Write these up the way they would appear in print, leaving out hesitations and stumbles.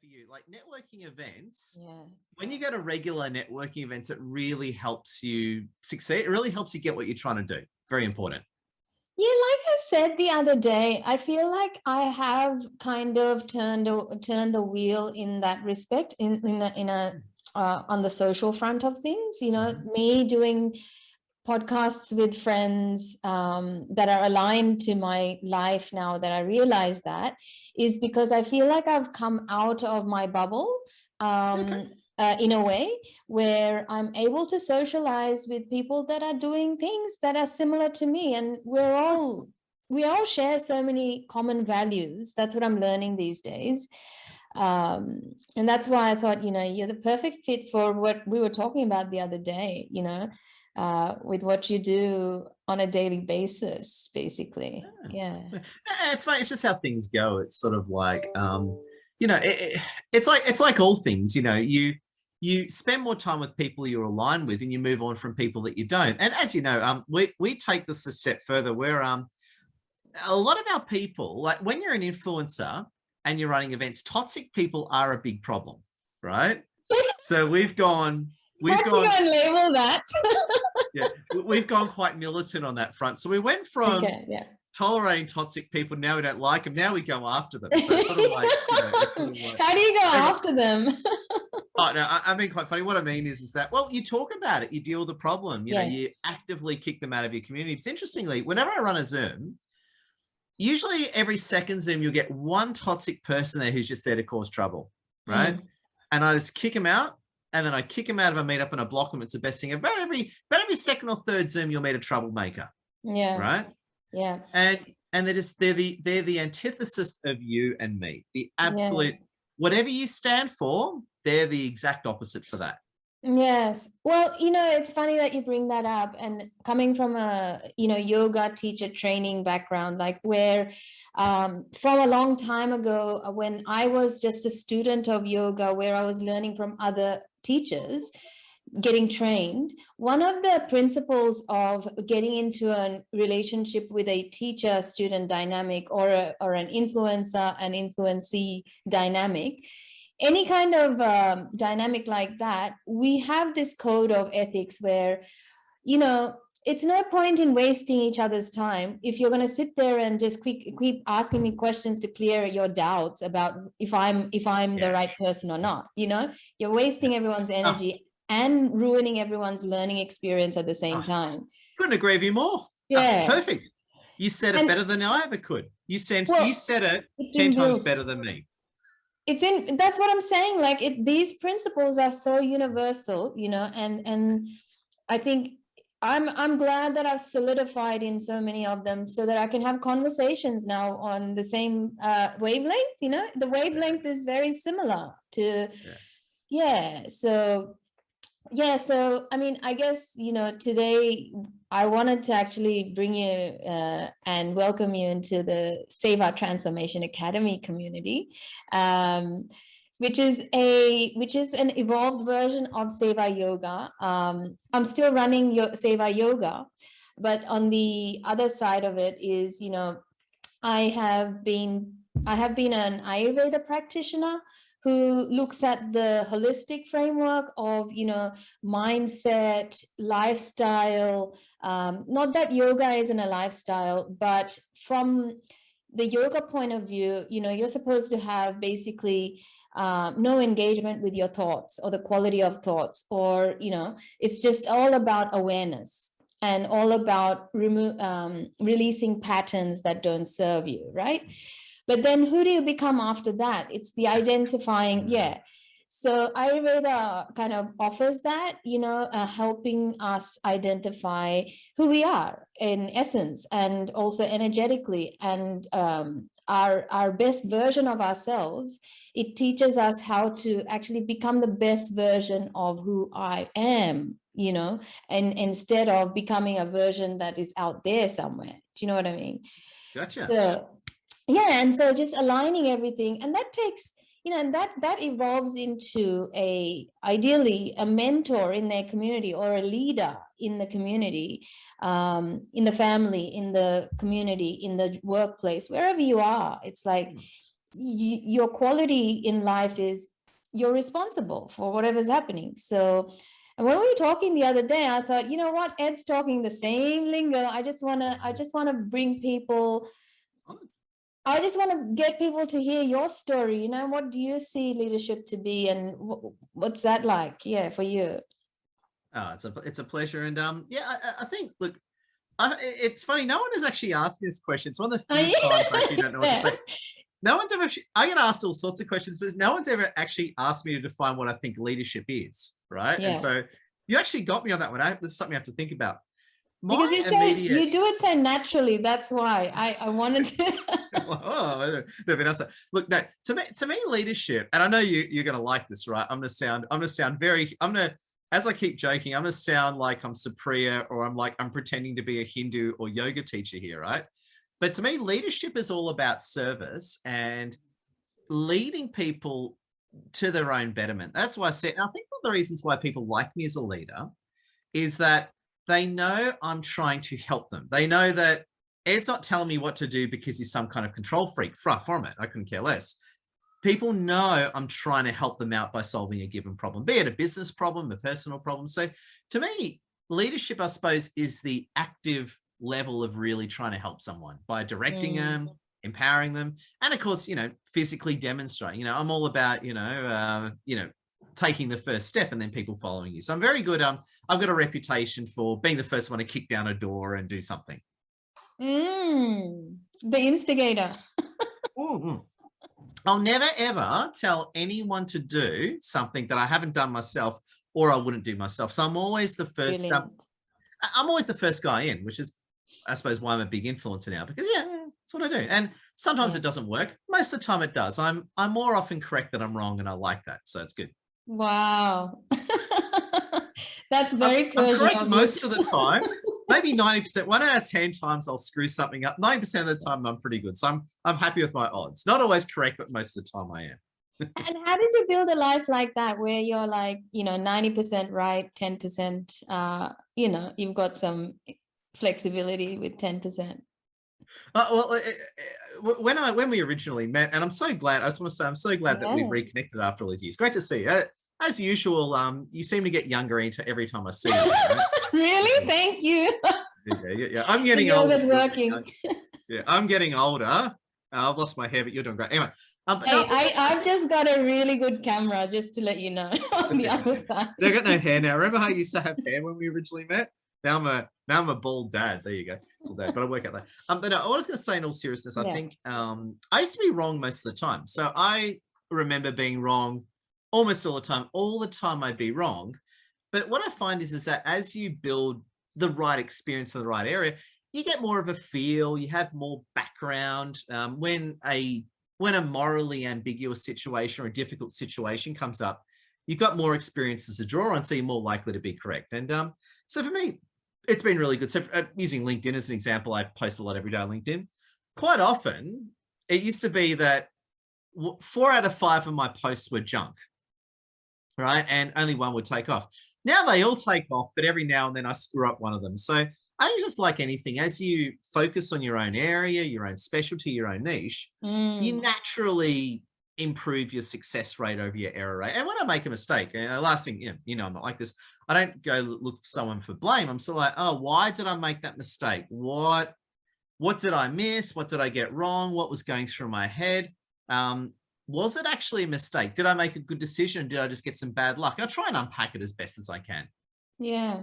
for you, like networking events, Yeah. when you go to regular networking events, it really helps you succeed. It really helps you get what you're trying to do. Very important. Yeah, like I said the other day, I feel like I have kind of turned the wheel in that respect on the social front of things. You know, me doing podcasts with friends that are aligned to my life now, that I realize that is because I feel like I've come out of my bubble. In a way where I'm able to socialize with people that are doing things that are similar to me, and we all share so many common values. That's what I'm learning these days. And that's why I thought, you're the perfect fit for what we were talking about the other day, with what you do on a daily basis, basically. Yeah. It's funny. It's just how things go. It's sort of like, it's like all things, you spend more time with people you're aligned with and you move on from people that you don't. And as you know, we take this a step further where a lot of our people, like when you're an influencer and you're running events, toxic people are a big problem, right? So we've gone label that. Yeah, we've gone quite militant on that front. So we went from tolerating toxic people, now we don't like them, now we go after them. So it's sort of like, how do you go after them? Oh, no, I mean, quite funny. What I mean is that, well, you talk about it, you deal with the problem, you actively kick them out of your community. It's interestingly, whenever I run a Zoom, usually every second Zoom, you'll get one toxic person there who's just there to cause trouble, right? And I just kick them out, and then I kick them out of a meetup and I block them. It's the best thing. About every second or third Zoom, you'll meet a troublemaker. Yeah. Right? Yeah. And they're the antithesis of you and me. The absolute, whatever you stand for, they're the exact opposite for that. Yes. Well, it's funny that you bring that up, and coming from a, yoga teacher training background, like where from a long time ago, when I was just a student of yoga, where I was learning from other teachers, getting trained, one of the principles of getting into a relationship with a teacher-student dynamic or an influencer and influencee dynamic, any kind of dynamic like that, we have this code of ethics where, it's no point in wasting each other's time if you're going to sit there and just keep asking me questions to clear your doubts about if I'm the right person or not. You're wasting everyone's energy and ruining everyone's learning experience at the same time. Couldn't agree with you more. Yeah. Perfect. You said it better than I ever could. You said it 10 times better than me. That's what I'm saying. Like these principles are so universal, and I think I'm glad that I've solidified in so many of them so that I can have conversations now on the same wavelength. The wavelength is very similar to, So, I mean, I guess, today I wanted to actually bring you and welcome you into the Seva Transformation Academy community, which is an evolved version of Seva Yoga. I'm still running Seva Yoga, but on the other side of it is, I have been an Ayurveda practitioner who looks at the holistic framework of, mindset, lifestyle. Not that yoga isn't a lifestyle, but from the yoga point of view, you're supposed to have basically no engagement with your thoughts or the quality of thoughts, or, it's just all about awareness and all about releasing patterns that don't serve you, right? But then who do you become after that? It's the identifying, So Ayurveda kind of offers that, helping us identify who we are in essence and also energetically, and our best version of ourselves. It teaches us how to actually become the best version of who I am, and instead of becoming a version that is out there somewhere. Do you know what I mean? Gotcha. So, and so just aligning everything, and that takes, and that evolves into ideally a mentor in their community or a leader in the community, in the family, in the community, in the workplace, wherever you are. It's like your quality in life is you're responsible for whatever's happening. So, and when we were talking the other day, I thought, you know what, Ed's talking the same lingo. I just want to bring people, I just want to get people to hear your story. You know, what do you see leadership to be, and what's that like? Yeah, for you. Oh, it's a pleasure. And yeah, I think, look, it's funny. No one has actually asked me this question. It's one of the few times I actually don't know what to say. No one's ever actually, I get asked all sorts of questions, but no one's ever actually asked me to define what I think leadership is, right? Yeah. And so you actually got me on that one. This is something I have to think about. Because you do it so naturally. That's why I wanted to. Look, no, to me, leadership, and I know you're going to like this, right? I'm going to sound very, as I keep joking, I'm going to sound like I'm Supriya, or I'm pretending to be a Hindu or yoga teacher here, right? But to me, leadership is all about service and leading people to their own betterment. That's why I said, I think one of the reasons why people like me as a leader is that they know I'm trying to help them. They know that Ed's not telling me what to do because he's some kind of control freak. Far from it. I couldn't care less. People know I'm trying to help them out by solving a given problem, be it a business problem, a personal problem. So to me, leadership, I suppose, is the active level of really trying to help someone by directing them, empowering them, and of course, physically demonstrating. I'm all about, taking the first step and then people following you. So I'm very good. I've got a reputation for being the first one to kick down a door and do something. The instigator. I'll never ever tell anyone to do something that I haven't done myself or I wouldn't do myself. So I'm always the first. I'm always the first guy in, which is, I suppose, why I'm a big influencer now, because that's what I do. And sometimes it doesn't work. Most of the time it does. I'm more often correct than I'm wrong, and I like that. So it's good. Wow. That's very I'm correct most of the time. Maybe 90%. 1 out of 10 times I'll screw something up. 90% of the time I'm pretty good. So I'm happy with my odds. Not always correct, but most of the time I am. And how did you build a life like that, where you're like, 90% right, 10%, you've got some flexibility with 10%? When we originally met, and I'm so glad, I just want to say, I'm so glad that we've reconnected after all these years. Great to see you. As usual, you seem to get younger every time I see you. Right? Really? Thank you. Yeah. I'm getting older. Yoga's working. Yeah, I'm getting older. I've lost my hair, but you're doing great. Anyway. I've just got a really good camera, just to let you know, on the other side. So I got no hair now. Remember how I used to have hair when we originally met? Now I'm a bald dad. There you go, bald dad. But I'll work out that. But no, I was going to say, in all seriousness, I think I used to be wrong most of the time. So I remember being wrong almost all the time. All the time I'd be wrong. But what I find is that as you build the right experience in the right area, you get more of a feel. You have more background. When a morally ambiguous situation or a difficult situation comes up, you've got more experiences to draw on, so you're more likely to be correct. And so for me, it's been really good. So using LinkedIn as an example, I post a lot every day on LinkedIn. Quite often, it used to be that 4 out of 5 of my posts were junk, right? And only 1 would take off. Now they all take off, but every now and then I screw up one of them. So I think just like anything, as you focus on your own area, your own specialty, your own niche, you naturally improve your success rate over your error rate. And when I make a mistake, and last thing, I'm not like this, I don't go look for someone for blame. I'm sort of like, oh, why did I make that mistake? What did I miss? What did I get wrong? What was going through my head? Was it actually a mistake? Did I make a good decision? Did I just get some bad luck? I try and unpack it as best as I can. Yeah.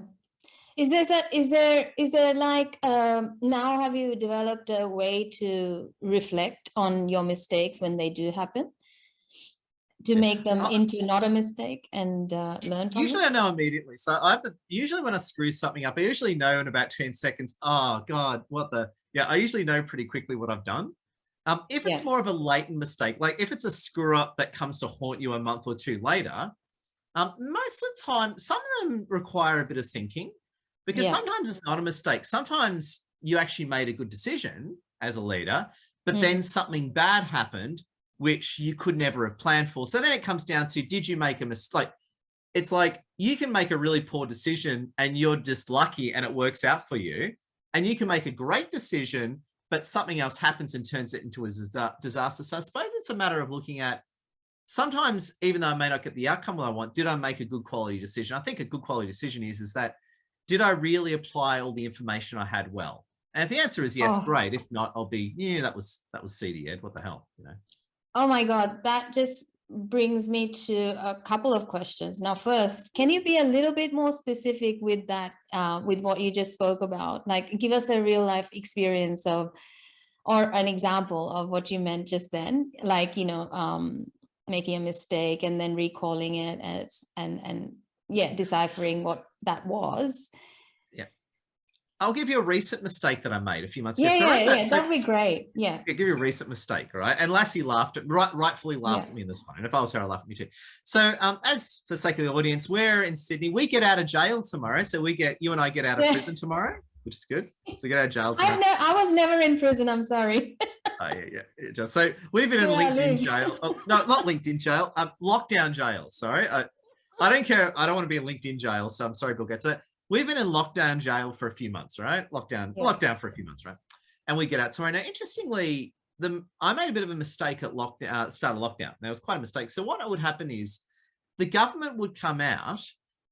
Is there like, now have you developed a way to reflect on your mistakes when they do happen, to make them into not a mistake and learn from usually it? I know immediately. So usually when I screw something up, I usually know in about 10 seconds, oh God, I usually know pretty quickly what I've done. If it's more of a latent mistake, like if it's a screw up that comes to haunt you a month or 2 later, most of the time, some of them require a bit of thinking, because sometimes it's not a mistake. Sometimes you actually made a good decision as a leader, but then something bad happened, which you could never have planned for. So then it comes down to, did you make a mistake? It's like you can make a really poor decision and you're just lucky and it works out for you. And you can make a great decision, but something else happens and turns it into a disaster. So I suppose it's a matter of looking at, sometimes, even though I may not get the outcome I want, did I make a good quality decision? I think a good quality decision is that, did I really apply all the information I had well? And if the answer is yes, great. If not, I'll be, yeah, that was seedy, Ed. What the hell, you know? Oh my God, that just brings me to a couple of questions. Now, first, can you be a little bit more specific with that, with what you just spoke about? Like, give us a real life experience of, or an example of what you meant just then, like, you know, making a mistake and then recalling it as, and yeah, deciphering what that was. Yeah. I'll give you a recent mistake that I made a few months ago. Yeah, that'd be great. Yeah. I'll give you a recent mistake, all right? And Lassie rightfully laughed at me in this one. And if I was her, I'd laugh at me too. So as for the sake of the audience, we're in Sydney. We get out of jail tomorrow. So you and I get out of prison tomorrow, which is good. So we get out of jail tomorrow. I was never in prison. I'm sorry. Oh, yeah. So we've been in LinkedIn jail. Oh, no, not LinkedIn jail. Lockdown jail. Sorry. I don't care. I don't want to be in LinkedIn jail. So I'm sorry, Bill Gates. So we've been in lockdown jail for a few months, right? Lockdown for a few months, right? And we get out tomorrow. Now, interestingly, I made a bit of a mistake at start of lockdown. Now, it was quite a mistake. So what would happen is the government would come out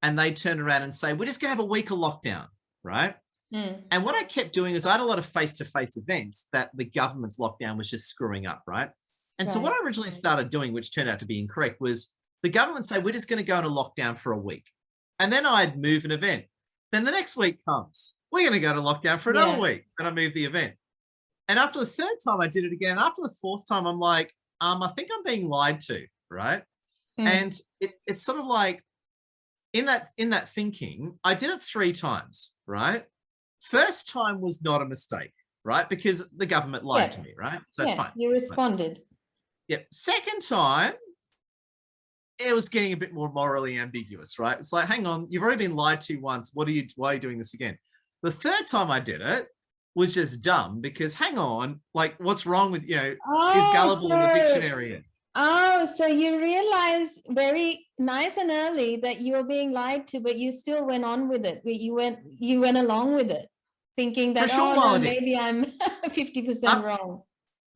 and they'd turn around and say, we're just going to have a week of lockdown, right? And what I kept doing is I had a lot of face-to-face events that the government's lockdown was just screwing up, right? And so what I originally started doing, which turned out to be incorrect, was the government say, we're just going to go into lockdown for a week. And then I'd move an event. Then the next week comes, we're going to go to lockdown for another week. And I move the event. And after the third time I did it again. After the fourth time, I'm like, I think I'm being lied to, right? And it's sort of like, in that thinking, I did it 3 times, right? First time was not a mistake, right? Because the government lied to me, right? So it's fine. You responded. Yep. Second time, it was getting a bit more morally ambiguous, right? It's like, hang on, you've already been lied to once. Why are you doing this again? The third time I did it was just dumb because, hang on, like, what's wrong with, is gullible in the dictionary? Oh, so you realized very nice and early that you were being lied to, but you still went on with it. You went along with it, thinking that, maybe I'm 50% wrong.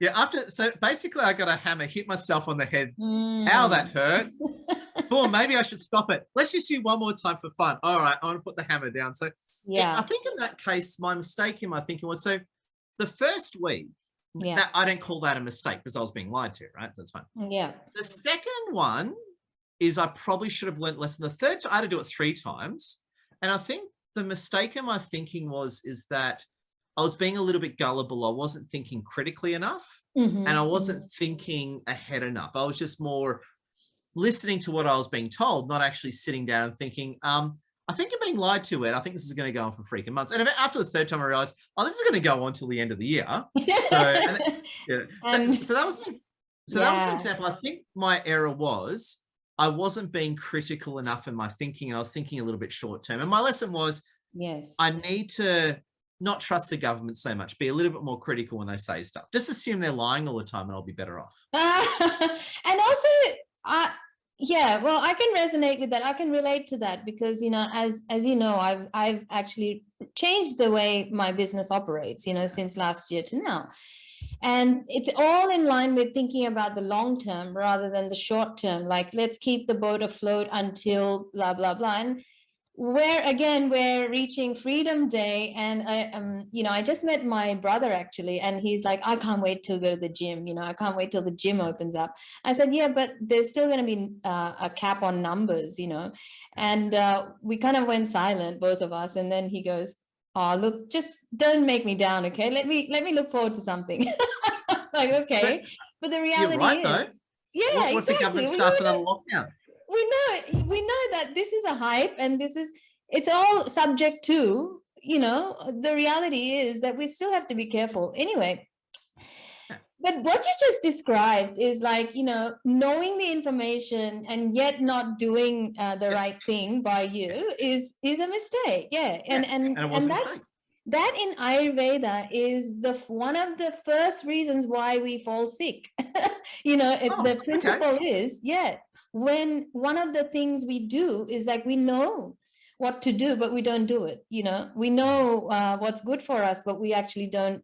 Yeah, so basically I got a hammer, hit myself on the head. Ow, that hurt. Boom, maybe I should stop it. Let's just do one more time for fun. All right, I want to put the hammer down. So I think in that case, my mistake in my thinking was, so the first week, I don't call that a mistake because I was being lied to, right? So it's fine. Yeah. The second one is I probably should have learned less than the third. I had to do it 3 times. And I think the mistake in my thinking is that I was being a little bit gullible. I wasn't thinking critically enough and I wasn't thinking ahead enough. I was just more listening to what I was being told, not actually sitting down and thinking, I think you're being lied to, Ed. I think this is going to go on for freaking months. And after the third time, I realized, this is going to go on till the end of the year. So, so that was an example. I think my error was I wasn't being critical enough in my thinking, and I was thinking a little bit short term. And my lesson was, I need to not trust the government so much. Be a little bit more critical when they say stuff. Just assume they're lying all the time, and I'll be better off. And also, well, I can resonate with that. I can relate to that because, as you know, I've actually changed the way my business operates, since last year to now. And it's all in line with thinking about the long term rather than the short term. Like, let's keep the boat afloat until blah, blah, blah. And we're reaching Freedom Day, and I just met my brother actually, and he's like, I can't wait to go to the gym. I can't wait till the gym opens up. I said, yeah, but there's still going to be a cap on numbers, and we kind of went silent, both of us. And then he goes, oh, look, just don't make me down. Okay. Let me look forward to something. Like, okay. But the reality is, what if the government starts another lockdown? We know that this is a hype, and it's all subject to, the reality is that we still have to be careful anyway. But what you just described is like, knowing the information and yet not doing the right thing by you is a mistake. Yeah. And that in Ayurveda is one of the first reasons why we fall sick. The principle is, when one of the things we do is like, we know what to do, but we don't do it. We know what's good for us, but we actually don't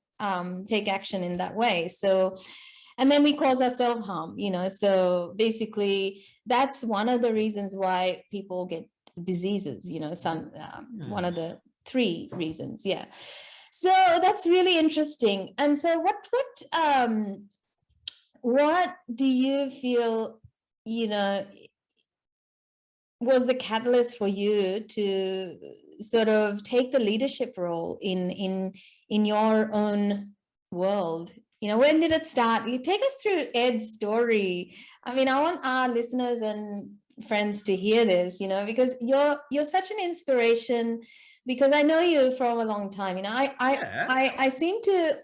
take action in that way. So, and then we cause ourselves harm, you know. So basically, that's one of the reasons why people get diseases, you know, some one of the 3 reasons. Yeah. So that's really interesting. And so what do you feel, you know, was the catalyst for you to sort of take the leadership role in your own world? You know, when did it start? You take us through Ed's story. I mean, I want our listeners and friends to hear this, you know, because you're such an inspiration, because I know you from a long time. You know, I seem to,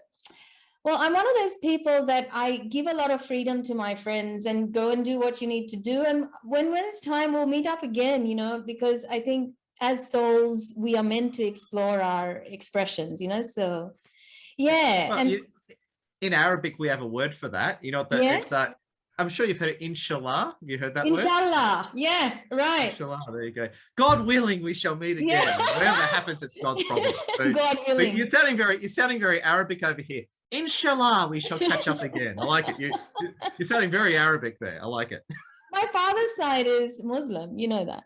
well, I'm one of those people that I give a lot of freedom to my friends and go and do what you need to do. And when it's time, we'll meet up again, you know, because I think as souls, we are meant to explore our expressions, you know, so yeah. Well, and in Arabic, we have a word for that. You know, it's I'm sure you've heard it, inshallah. Have you heard that word? Inshallah. Yeah, right. Inshallah, there you go. God willing, we shall meet again. Yeah. Whatever happens, it's God's problem. So, God willing. You're sounding very Arabic over here. Inshallah, we shall catch up again. I like it. You're sounding very Arabic there. I like it. My father's side is Muslim. You know that.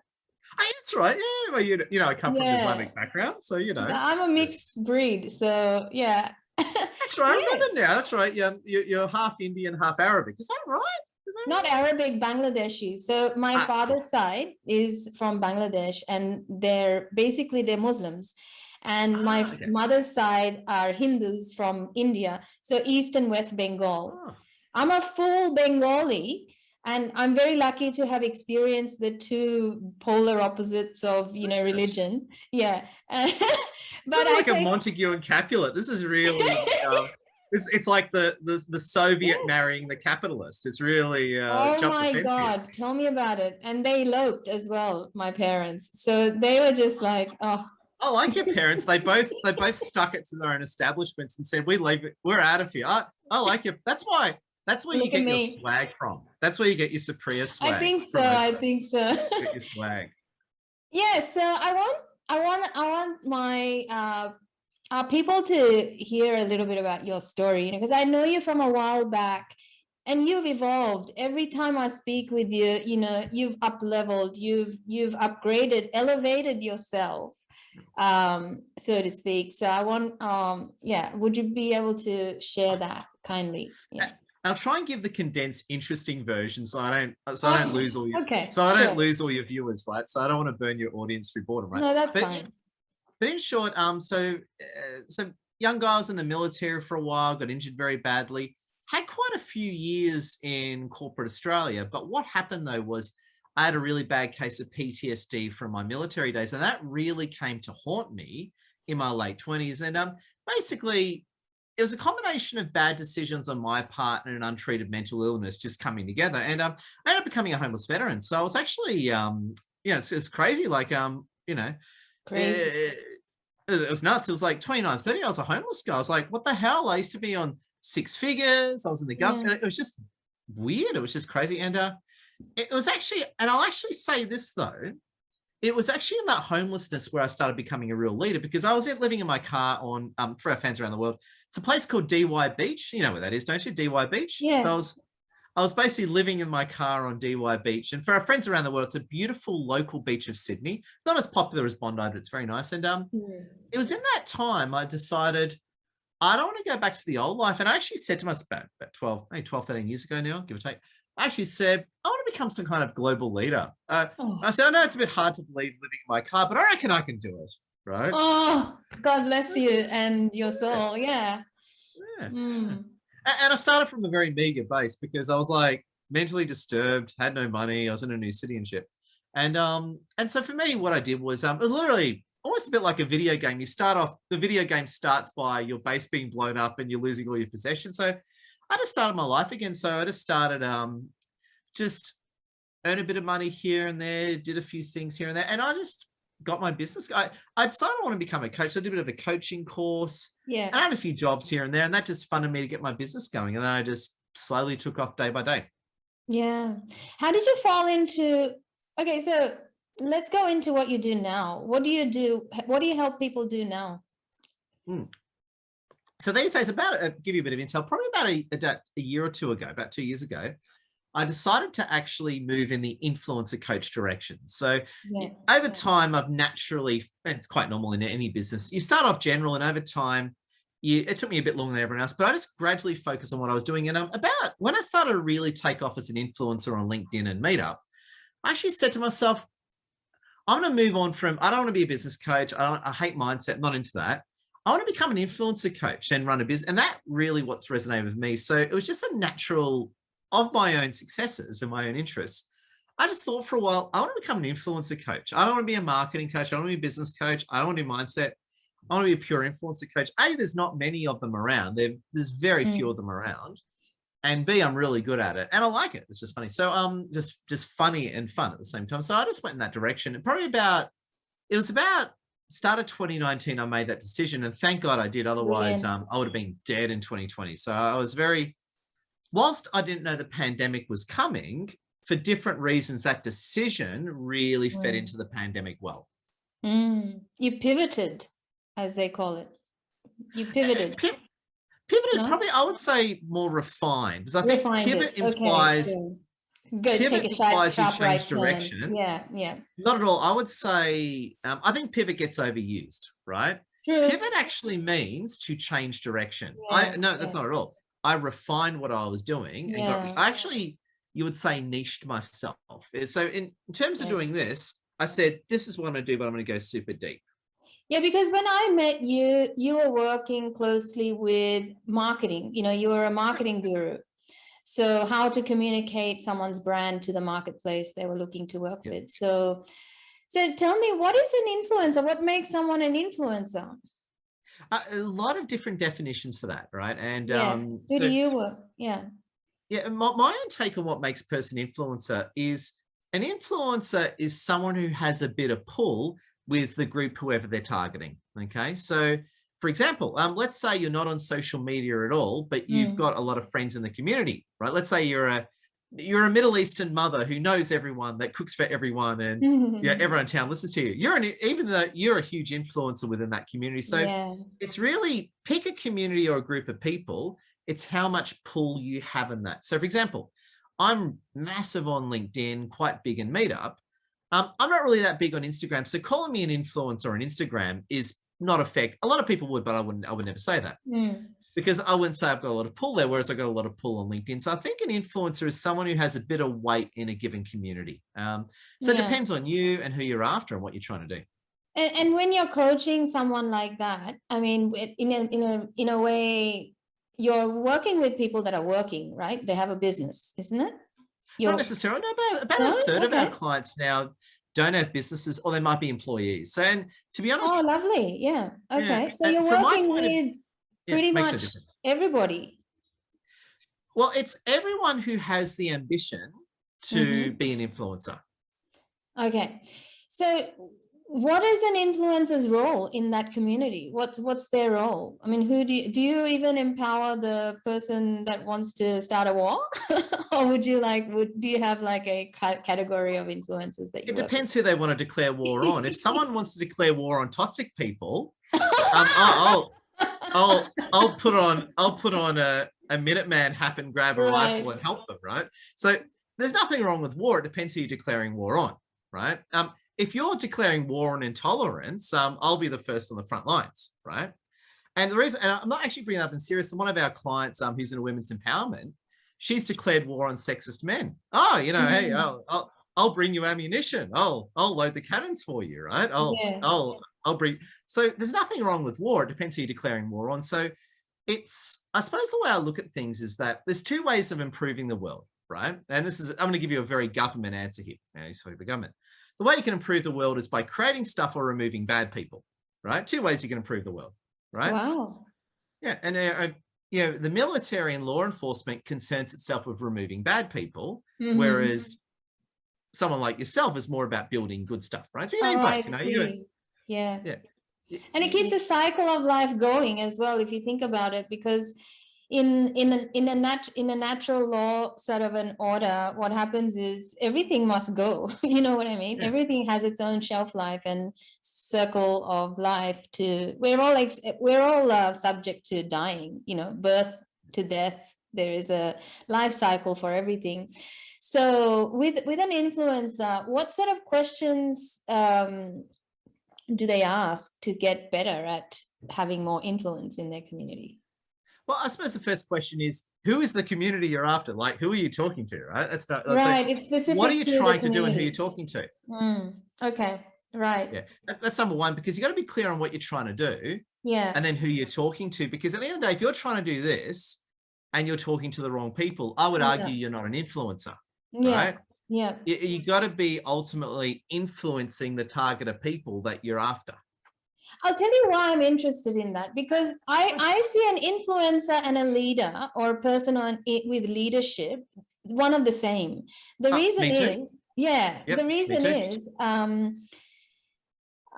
Oh, that's right. Yeah, well, you know, I come from an Islamic background, so you know. I'm a mixed breed, so yeah. That's right. I remember now. That's right. You're half Indian, half Arabic. Is that right? Not Arabic, Bangladeshi. So my father's side is from Bangladesh, and they're Muslims. And my mother's side are Hindus from India. So East and West Bengal. Oh. I'm a full Bengali, and I'm very lucky to have experienced the 2 polar opposites of, you know, religion. Yeah. But this is like a Montague and Capulet. This is really it's like the Soviet marrying the capitalist. It's really oh my God, tell me about it. And they eloped as well, my parents. So they were just like, oh. I like your parents. They both stuck it to their own establishments and said, we're out of here. I like you. That's where you get your swag from. That's where you get your Supriya swag. I think so. Get your swag. Yeah, so I want my people to hear a little bit about your story, you know, because I know you from a while back, and you've evolved. Every time I speak with you, you know, you've up-leveled, you've upgraded, elevated yourself, so to speak. So I want, would you be able to share that kindly? Yeah. I'll try and give the condensed, interesting version, so I don't lose all your don't lose all your viewers, right? So I don't want to burn your audience through boredom, right? No, that's fine. But in short, so young guy was in the military for a while, got injured very badly, had quite a few years in corporate Australia. But what happened though was I had a really bad case of PTSD from my military days, and that really came to haunt me in my late 20s. And basically, it was a combination of bad decisions on my part and an untreated mental illness just coming together. And I ended up becoming a homeless veteran. So I was actually, it's crazy. Like, you know, crazy. It was nuts. It was like 29, 30. I was a homeless guy. I was like, what the hell? I used to be on 6 figures. I was in the government. It was just weird. It was just crazy. And it was actually, and I'll actually say this though, it was actually in that homelessness where I started becoming a real leader, because I was living in my car on, for our fans around the world, it's a place called DY Beach. You know where that is, don't you? DY Beach. Yeah. So I was basically living in my car on DY Beach. And for our friends around the world, it's a beautiful local beach of Sydney. Not as popular as Bondi, but it's very nice. And it was in that time I decided I don't want to go back to the old life. And I actually said to myself about 12, 13 years ago now, give or take, I actually said, I want to become some kind of global leader. I said, I know it's a bit hard to believe living in my car, but I reckon I can do it. Right. Oh, God bless you and your soul. Yeah. And I started from a very meager base, because I was like mentally disturbed, had no money. I was in a new city and shit. And so for me, what I did was, it was literally almost a bit like a video game. You start off, the video game starts by your base being blown up and you're losing all your possessions. So I just started my life again. So I just started, just earn a bit of money here and there, did a few things here and there. And I just got my business. I decided I want to become a coach. So I did a bit of a coaching course. Yeah. And I had a few jobs here and there, and that just funded me to get my business going. And then I just slowly took off day by day. Yeah. How did you fall into, okay, so let's go into what you do now. What do you do? What do you help people do now? So these days, give you a bit of intel, probably about a year or two ago, about 2 years ago, I decided to actually move in the influencer coach direction. So over time, I've naturally, and it's quite normal in any business, you start off general, and over time, it took me a bit longer than everyone else, but I just gradually focused on what I was doing. And about when I started to really take off as an influencer on LinkedIn and Meetup, I actually said to myself, I'm going to move on from, I don't want to be a business coach. I hate mindset, not into that. I want to become an influencer coach and run a business. And that really what's resonated with me. So it was just a natural of my own successes and my own interests. I just thought for a while, I want to become an influencer coach. I don't want to be a marketing coach. I don't want to be a business coach. I don't want to do mindset. I want to be a pure influencer coach. A, there's not many of them around. There's very few of them around. And B, I'm really good at it. And I like it. It's just funny. So just funny and fun at the same time. So I just went in that direction. And probably it was about start of 2019, I made that decision. And thank God I did. Otherwise, I would have been dead in 2020. So I was whilst I didn't know the pandemic was coming, for different reasons, that decision really fed into the pandemic well. You pivoted, as they call it. You pivoted. Pivoted, no? Probably I would say more refined. Because I think pivot implies take a sharp right direction. Turn. Yeah. Not at all. I would say, I think pivot gets overused, right? True. Pivot actually means to change direction. No, that's not at all. I refined what I was doing and you would say niched myself. So in terms of doing this, I said, this is what I'm going to do, but I'm going to go super deep. Yeah, because when I met you, you were working closely with marketing. You were a marketing guru. So how to communicate someone's brand to the marketplace they were looking to work with. So tell me, what is an influencer? What makes someone an influencer? A lot of different definitions for that, right? And who do you work? Yeah, my own take on what makes a person influencer is an influencer is someone who has a bit of pull with the group, whoever they're targeting. Okay, so for example, let's say you're not on social media at all, but you've got a lot of friends in the community, right? Let's say you're a Middle Eastern mother who knows everyone, that cooks for everyone, and everyone in town listens to you. Even though you're a huge influencer within that community. So it's really pick a community or a group of people. It's how much pull you have in that. So for example, I'm massive on LinkedIn, quite big in Meetup. I'm not really that big on Instagram. So calling me an influencer on Instagram is not a fair. A lot of people would, but I would never say that. Because I wouldn't say I've got a lot of pull there, whereas I've got a lot of pull on LinkedIn. So I think an influencer is someone who has a bit of weight in a given community. So it depends on you and who you're after and what you're trying to do. And when you're coaching someone like that, I mean, in a way, you're working with people that are working, right? They have a business, isn't it? Not necessarily. No, about a third of our clients now don't have businesses, or they might be employees. So, and to be honest, lovely, yeah, okay. So you're working with pretty much everybody. Well, it's everyone who has the ambition to be an influencer. Okay, so what is an influencer's role in that community? What's their role? I mean, who do you even empower the person that wants to start a war? Or do you have like a category of influencers that you? It depends who they want to declare war on. If someone wants to declare war on toxic people, I'll put on a Minuteman hat and grab a rifle and help them, right? So there's nothing wrong with war. It depends who you're declaring war on, right? If you're declaring war on intolerance, I'll be the first on the front lines, right? And the reason, and I'm not actually bringing it up in serious, one of our clients who's in a women's empowerment, she's declared war on sexist men. Hey, I'll bring you ammunition. I'll load the cannons for you, right? I'll bring. So there's nothing wrong with war. It depends who you're declaring war on. So I suppose the way I look at things is that there's two ways of improving the world, right? And I'm going to give you a very government answer here. The government. The way you can improve the world is by creating stuff or removing bad people, right? Two ways you can improve the world, right? Wow. Yeah, and the military and law enforcement concerns itself with removing bad people, whereas someone like yourself is more about building good stuff, right? Yeah. And it keeps the cycle of life going as well, if you think about it, because in a natural law sort of an order, what happens is everything must go. You know what I mean? Everything has its own shelf life and circle of life. We're all subject to dying, birth to death. There is a life cycle for everything. So with an influencer, what sort of questions do they ask to get better at having more influence in their community? Well, I suppose the first question is, who is the community you're after? Like, who are you talking to, right? That's right. It's specific. What are you trying to do and who you're talking to? Okay. Right. Yeah. That's number one, because you got to be clear on what you're trying to do. Yeah. And then who you're talking to, because at the end of the day, if you're trying to do this and you're talking to the wrong people, I would argue you're not an influencer. Right? Yeah. You got to be ultimately influencing the target of people that you're after. I'll tell you why I'm interested in that, because I see an influencer and a leader or a person with leadership, one of the same. The reason is, the reason is, I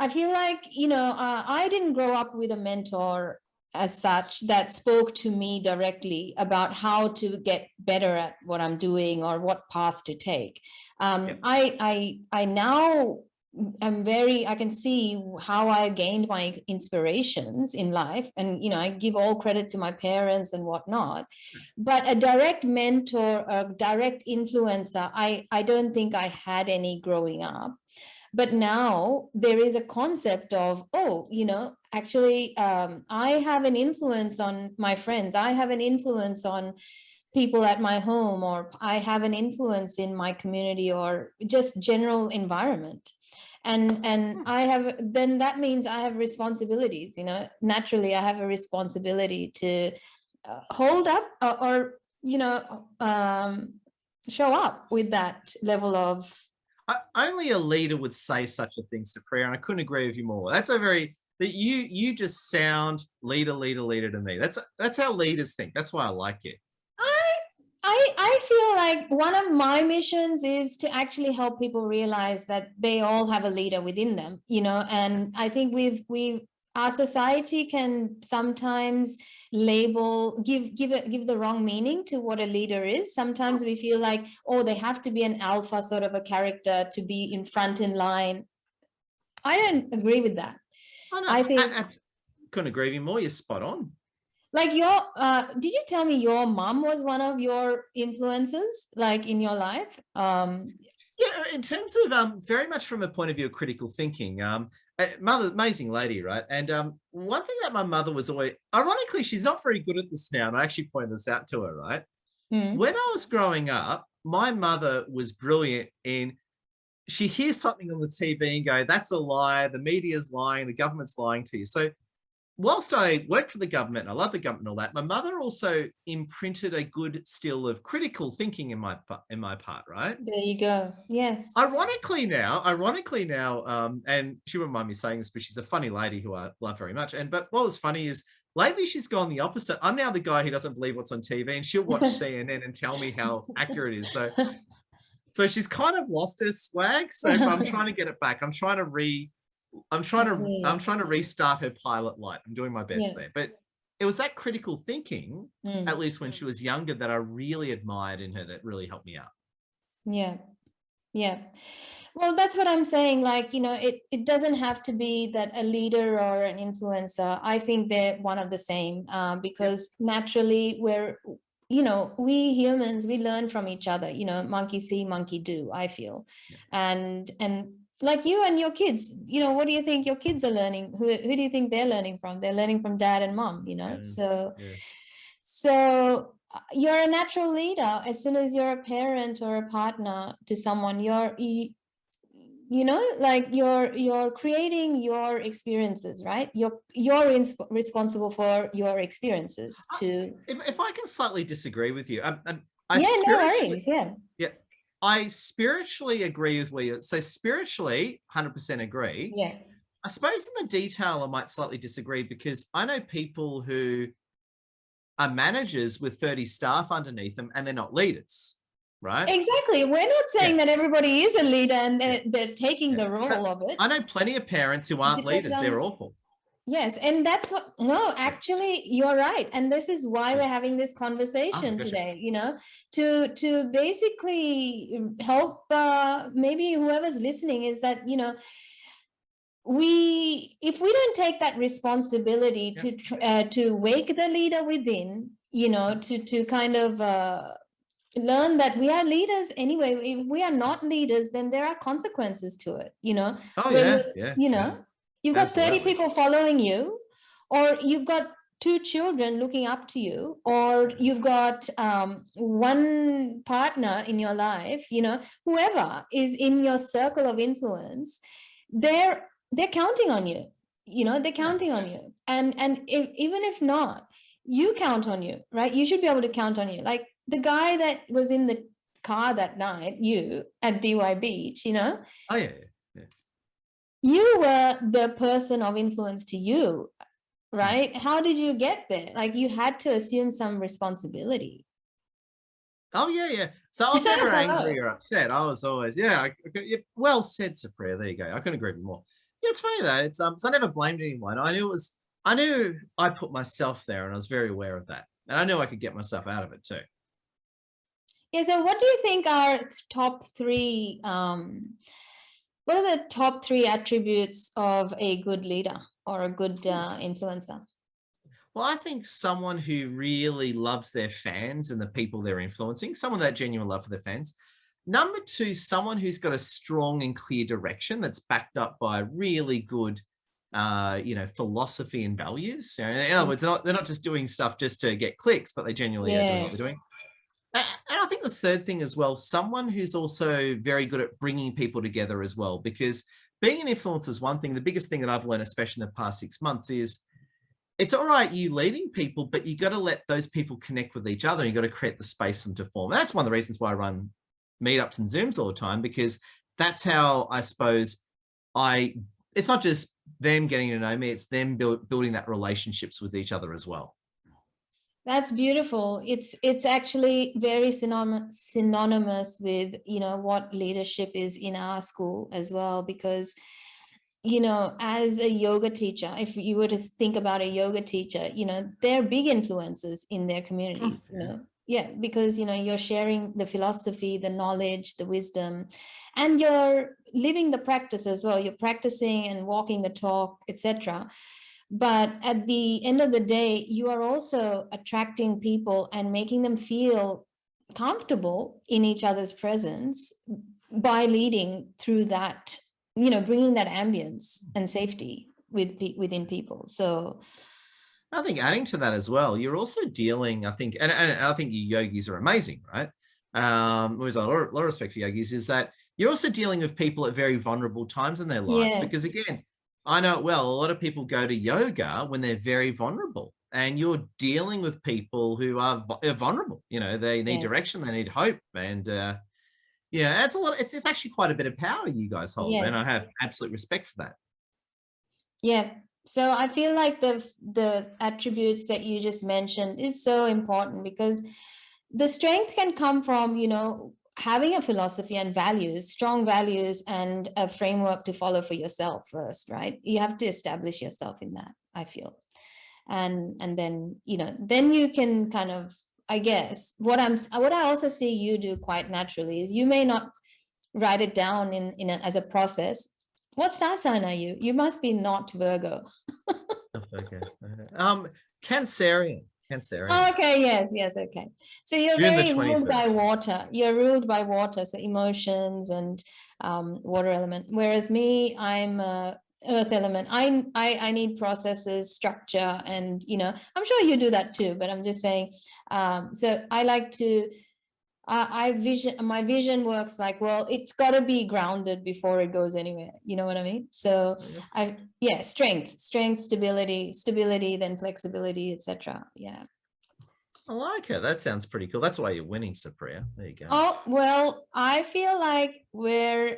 feel like, I didn't grow up with a mentor as such that spoke to me directly about how to get better at what I'm doing or what path to take. I now I can see how I gained my inspirations in life, and I give all credit to my parents and whatnot, but a direct mentor, a direct influencer, I don't think I had any growing up. But now there is a concept of, actually, I have an influence on my friends. I have an influence on people at my home, or I have an influence in my community, or just general environment. And then that means I have responsibilities, naturally I have a responsibility to hold up or show up with that level of. Only a leader would say such a thing, Supriya, and I couldn't agree with you more. That's you just sound leader to me. That's how leaders think. That's why I like you. I feel like one of my missions is to actually help people realize that they all have a leader within them, and I think our society can sometimes give the wrong meaning to what a leader is. Sometimes we feel like, they have to be an alpha sort of a character to be in front in line. I don't agree with that. I couldn't agree with you more. You're spot on. Like did you tell me your mom was one of your influences, like in your life? Yeah, in terms of very much from a point of view of critical thinking. Mother, amazing lady, right? And one thing that my mother was always, ironically, she's not very good at this now, and I actually pointed this out to her, right? When I was growing up, my mother was brilliant in, she hears something on the TV and go, that's a lie, the media's lying, the government's lying to you. So whilst I worked for the government and I love the government and all that, my mother also imprinted a good skill of critical thinking in my part, right? There you go. Yes. Ironically now, and she wouldn't mind me saying this, but she's a funny lady who I love very much. But what was funny is lately she's gone the opposite. I'm now the guy who doesn't believe what's on TV, and she'll watch CNN and tell me how accurate it is. So she's kind of lost her swag. So I'm trying to get it back. I'm trying to restart her pilot light. I'm doing my best there. But it was that critical thinking, at least when she was younger, that I really admired in her, that really helped me out. Yeah. Well, that's what I'm saying. Like, it doesn't have to be that a leader or an influencer. I think they're one of the same, because naturally we humans, we learn from each other, monkey see, monkey do, I feel. And like you and your kids, what do you think your kids are learning? Who do you think they're learning from? They're learning from dad and mom, So you're a natural leader. As soon as you're a parent or a partner to someone, you're creating your experiences, right? You're responsible for your experiences too. If I can slightly disagree with you, no worries. I spiritually agree with where so spiritually 100% agree. Yeah. I suppose in the detail I might slightly disagree, because I know people who are managers with 30 staff underneath them and they're not leaders, right? Exactly. We're not saying that everybody is a leader and they're taking the role of it. I know plenty of parents who aren't leaders. They're awful. Yes, and that's what, no, actually, you're right. And this is why we're having this conversation today, you know, to basically help maybe whoever's listening, is that, you know, if we don't take that responsibility to wake the leader within, you know, to kind of learn that we are leaders anyway. If we are not leaders, then there are consequences to it, you know. You know, you've got 30 people following you, or you've got 2 children looking up to you, or you've got one partner in your life, you know, whoever is in your circle of influence, they're counting on you, you know, they're counting on you. And even if not, you count on you, right? You should be able to count on you. Like the guy that was in the car that night, you at DY Beach, you know? Oh, yeah. You were the person of influence to you, right? How did you get there? Like you had to assume some responsibility. Oh, yeah. So I was never angry or upset. I was always, well said, Supriya. There you go. I couldn't agree with you more. Yeah, it's funny though. It's so I never blamed anyone. I knew I put myself there, and I was very aware of that. And I knew I could get myself out of it too. Yeah. So what do you think are top 3, what are the top 3 attributes of a good leader or a good influencer? Well, I think someone who really loves their fans and the people they're influencing, someone that genuine love for their fans. Number 2, someone who's got a strong and clear direction that's backed up by really good, you know, philosophy and values. You know, in other words, they're not just doing stuff just to get clicks, but they genuinely are doing what they're doing. And I think the third thing as well, someone who's also very good at bringing people together as well, because being an influencer is one thing. The biggest thing that I've learned, especially in the past 6 months, is it's all right you leading people, but you got to let those people connect with each other. You got to create the space for them to form. And that's one of the reasons why I run meetups and Zooms all the time, because that's how I suppose it's not just them getting to know me, it's them building that relationships with each other as well. That's beautiful. It's actually very synonymous with, you know, what leadership is in our school as well, because, you know, as a yoga teacher, if you were to think about a yoga teacher, you know, they're big influences in their communities, you know. Yeah, because, you know, you're sharing the philosophy, the knowledge, the wisdom, and you're living the practice as well. You're practicing and walking the talk, etc. But at the end of the day, you are also attracting people and making them feel comfortable in each other's presence by leading through that, you know, bringing that ambience and safety within people. So I think adding to that as well, you're also dealing, I think, and I think you yogis are amazing, right? There's a lot of respect for yogis, is that you're also dealing with people at very vulnerable times in their lives. Yes. Because again, I know it well, a lot of people go to yoga when they're very vulnerable, and you're dealing with people who are vulnerable. You know, they need direction, they need hope. And yeah, it's a lot. It's actually quite a bit of power you guys hold, and I have absolute respect for that. Yeah. So I feel like the attributes that you just mentioned is so important, because the strength can come from, you know, having a philosophy and values, strong values, and a framework to follow for yourself first, right? You have to establish yourself in that, I feel. And then, you know, then you can kind of, I guess, what I also see you do quite naturally is you may not write it down as a process. What star sign are you? You must be not Virgo. Okay. Cancerian. Oh, okay. Yes. Okay. So you're very ruled by water. You're ruled by water. So emotions and water element. Whereas me, I'm earth element. I need processes, structure, and, you know, I'm sure you do that too, but I'm just saying, so I like to, my vision works like, well, it's got to be grounded before it goes anywhere. You know what I mean? So strength, stability, then flexibility, etc. Yeah. I like it. That sounds pretty cool. That's why you're winning, Supriya. There you go. Oh, well, I feel like we're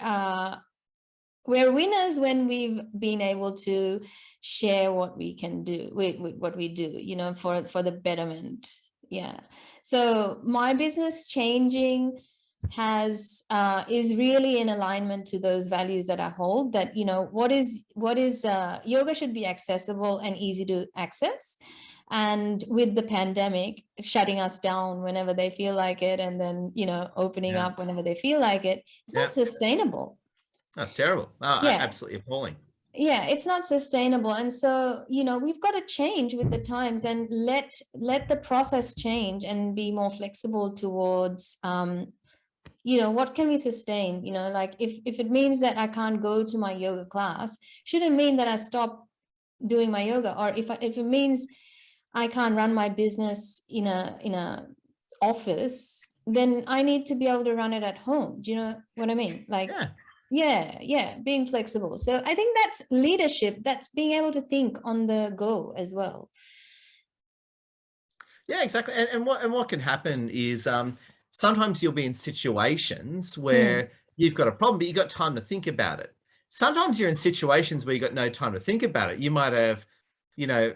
winners when we've been able to share what we can do with what we do, you know, for the betterment. Yeah. So my business changing, is really in alignment to those values that I hold, that, you know, what is yoga should be accessible and easy to access. And with the pandemic shutting us down whenever they feel like it, and then, you know, opening up whenever they feel like it, it's not sustainable. That's terrible. Absolutely appalling. Yeah, it's not sustainable. And so, you know, we've got to change with the times and let the process change and be more flexible towards, you know, what can we sustain? You know, like if it means that I can't go to my yoga class, shouldn't mean that I stop doing my yoga. Or if it means I can't run my business in a office, then I need to be able to run it at home. Do you know what I mean? Like, yeah, being flexible. So I think that's leadership. That's being able to think on the go as well. Yeah, exactly. And what can happen is sometimes you'll be in situations where you've got a problem, but you've got time to think about it. Sometimes you're in situations where you've got no time to think about it. You might have, you know,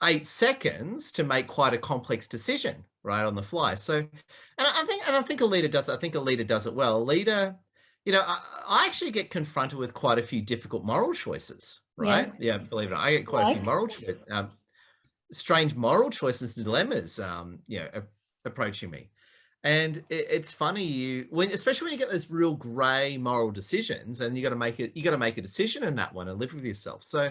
8 seconds to make quite a complex decision right on the fly. So, and I think a leader does it. I think a leader does it well. A leader, you know, I actually get confronted with quite a few difficult moral choices, right? Yeah, believe it or not, I get quite a few moral choices, strange moral choices and dilemmas, you know, approaching me. And it's funny, especially when you get those real gray moral decisions, and you got to make a decision in that one and live with yourself. So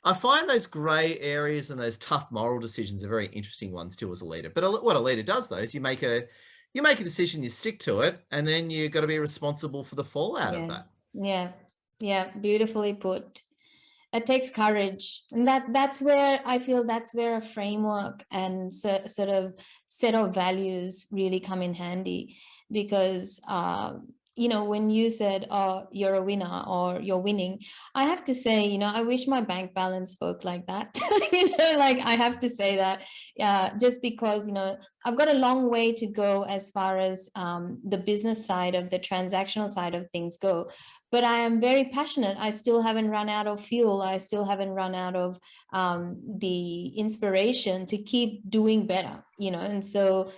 I find those gray areas and those tough moral decisions are very interesting ones too as a leader. But what a leader does though is you make a decision, you stick to it, and then you've got to be responsible for the fallout of that. Yeah, beautifully put. It takes courage, and that's where I feel that's where a framework and sort of set of values really come in handy. Because you know, when you said, oh, you're a winner or you're winning, I have to say, you know, I wish my bank balance spoke like that. You know, like I have to say that, just because, you know, I've got a long way to go as far as the business side of the transactional side of things go. But I am very passionate. I still haven't run out of fuel. I still haven't run out of the inspiration to keep doing better, you know. And so,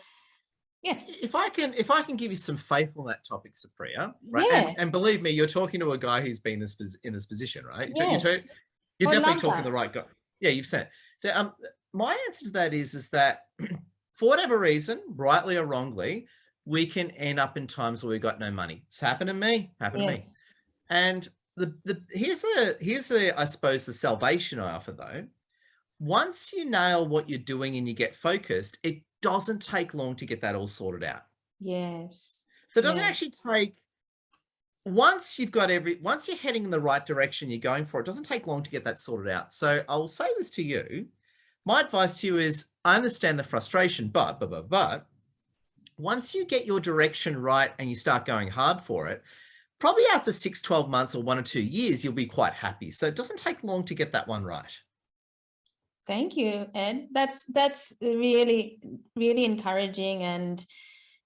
yeah. If I can give you some faith on that topic, Supriya, right? And believe me, you're talking to a guy who's been in this position, right? Yes. You're definitely talking to the right guy. Yeah, you've said it. My answer to that is that for whatever reason, rightly or wrongly, we can end up in times where we've got no money. It's happened to me. To me. And here's the I suppose the salvation I offer though. Once you nail what you're doing and you get focused, it doesn't take long to get that all sorted out. Yes. So it doesn't actually take, once you're heading in the right direction, you're going for it, doesn't take long to get that sorted out. So I'll say this to you. My advice to you is, I understand the frustration, but once you get your direction right and you start going hard for it, probably after 6, 12 months or 1 or 2 years, you'll be quite happy. So it doesn't take long to get that one right. Thank you, Ed. That's really, really encouraging. And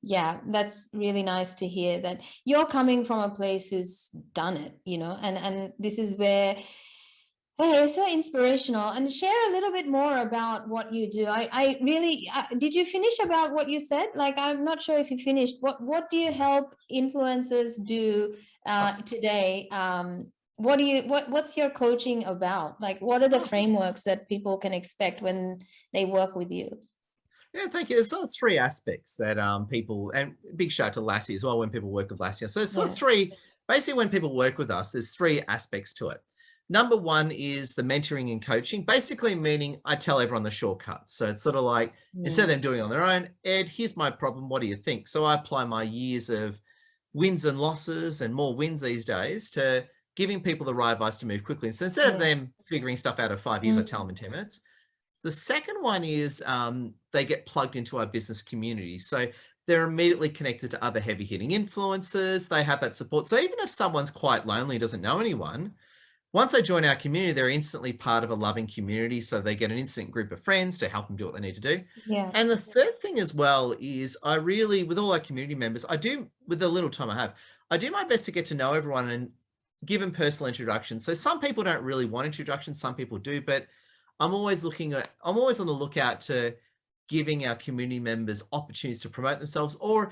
yeah, that's really nice to hear that you're coming from a place who's done it, you know, and this is where, hey, it's so inspirational. And share a little bit more about what you do. I really, did you finish about what you said? Like, I'm not sure if you finished. What do you help influencers do today? What's your coaching about? Like, what are the frameworks that people can expect when they work with you? Yeah, thank you. There's sort of 3 aspects that people, and big shout out to Lassie as well when people work with Lassie. So there's 3, basically when people work with us, there's 3 aspects to it. Number 1 is the mentoring and coaching, basically meaning I tell everyone the shortcuts. So it's sort of like, instead of them doing it on their own, Ed, here's my problem. What do you think? So I apply my years of wins and losses, and more wins these days, to giving people the right advice to move quickly. So instead of them figuring stuff out of 5 years, I tell them in 10 minutes. The second one is they get plugged into our business community. So they're immediately connected to other heavy hitting influencers. They have that support. So even if someone's quite lonely, doesn't know anyone, once they join our community, they're instantly part of a loving community. So they get an instant group of friends to help them do what they need to do. Yeah. And the third thing as well is I really, with all our community members, I do, with the little time I have, I do my best to get to know everyone and give them personal introductions. So some people don't really want introductions, some people do, but I'm always on the lookout to giving our community members opportunities to promote themselves, or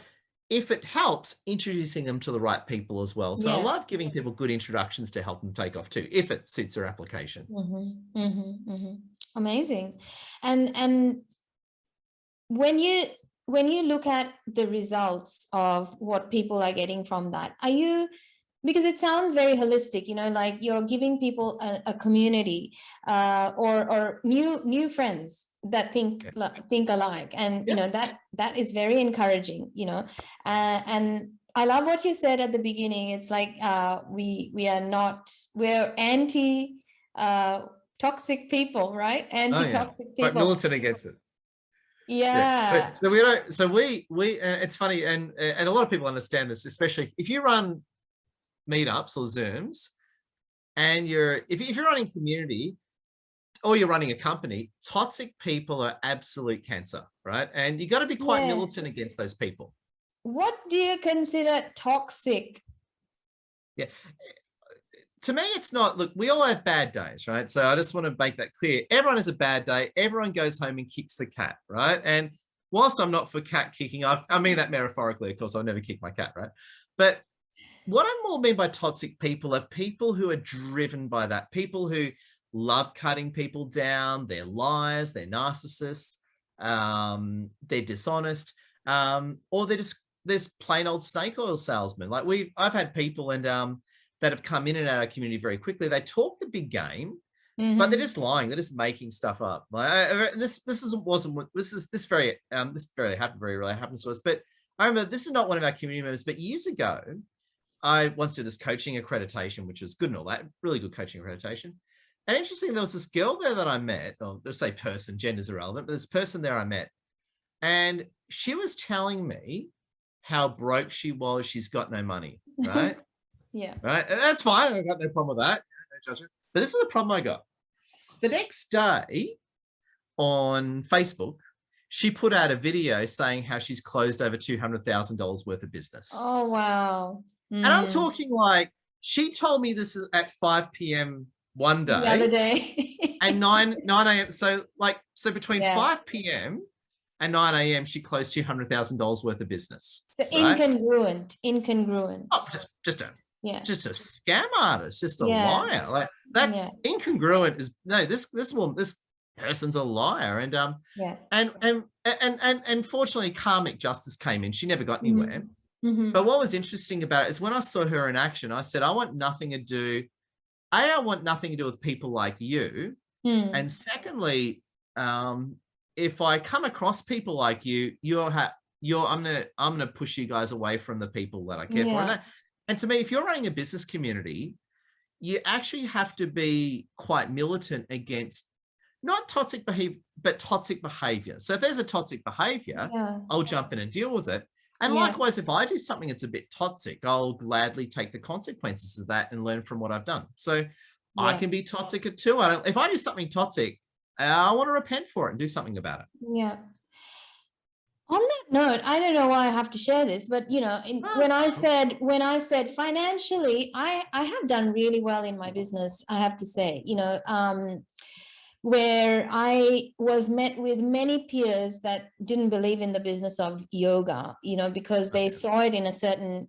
if it helps, introducing them to the right people as well. So I Yeah. love giving people good introductions to help them take off too, if it suits their application. Amazing. And when you look at the results of what people are getting from that, are you, because it sounds very holistic, you know, like you're giving people a community, or new friends that think alike, and you know, that is very encouraging, you know. And I love what you said at the beginning. It's like we're anti toxic people, right? Anti-toxic people. Quite militant against it. Yeah. So we don't. So we it's funny, and a lot of people understand this, especially if you run meetups or Zooms, and if you're running community or you're running a company, toxic people are absolute cancer, right? And you got to be quite militant against those people. What do you consider toxic? Yeah. To me, it's not. Look, we all have bad days, right? So I just want to make that clear. Everyone has a bad day. Everyone goes home and kicks the cat, right? And whilst I'm not for cat kicking, I mean that metaphorically, of course, I'll never kick my cat, right? But what I more mean by toxic people are people who are driven by that. People who love cutting people down. They're liars. They're narcissists. They're dishonest. Or they're just plain old snake oil salesmen. Like I've had people that have come in and out of our community very quickly. They talk the big game, but they're just lying. They're just making stuff up. Like this very rarely happens to us. But I remember, this is not one of our community members, but years ago, I once did this coaching accreditation, which was good and all that, really good coaching accreditation. And interesting, there was this girl there that I met, or let's say person, gender's irrelevant, but this person there I met, and she was telling me how broke she was. She's got no money, right? Yeah. Right. And that's fine. I got no problem with that. No judgment. But this is the problem I got. The next day on Facebook, she put out a video saying how she's closed over $200,000 worth of business. Oh, wow. And I'm talking like, she told me this is at 5 p.m. one day. The other day. And 9 a.m. So between 5 p.m. and 9 a.m. she closed $200,000 worth of business. So right? Incongruent. Oh, just a scam artist, just a liar. Like that's incongruent. This person's a liar. And fortunately, karmic justice came in. She never got anywhere. But what was interesting about it is when I saw her in action, I said, I want nothing to do with people like you. And secondly, if I come across people like you, I'm gonna push you guys away from the people that I care for. And to me, if you're running a business community, you actually have to be quite militant against not toxic behavior, but toxic behavior. So if there's a toxic behavior, I'll jump in and deal with it. And likewise, if I do something that's a bit toxic, I'll gladly take the consequences of that and learn from what I've done. So I can be toxic too. If I do something toxic, I want to repent for it and do something about it. Yeah. On that note, I don't know why I have to share this, but you know, when I said financially, I have done really well in my business, I have to say, you know, where I was met with many peers that didn't believe in the business of yoga, you know, because they saw it in a certain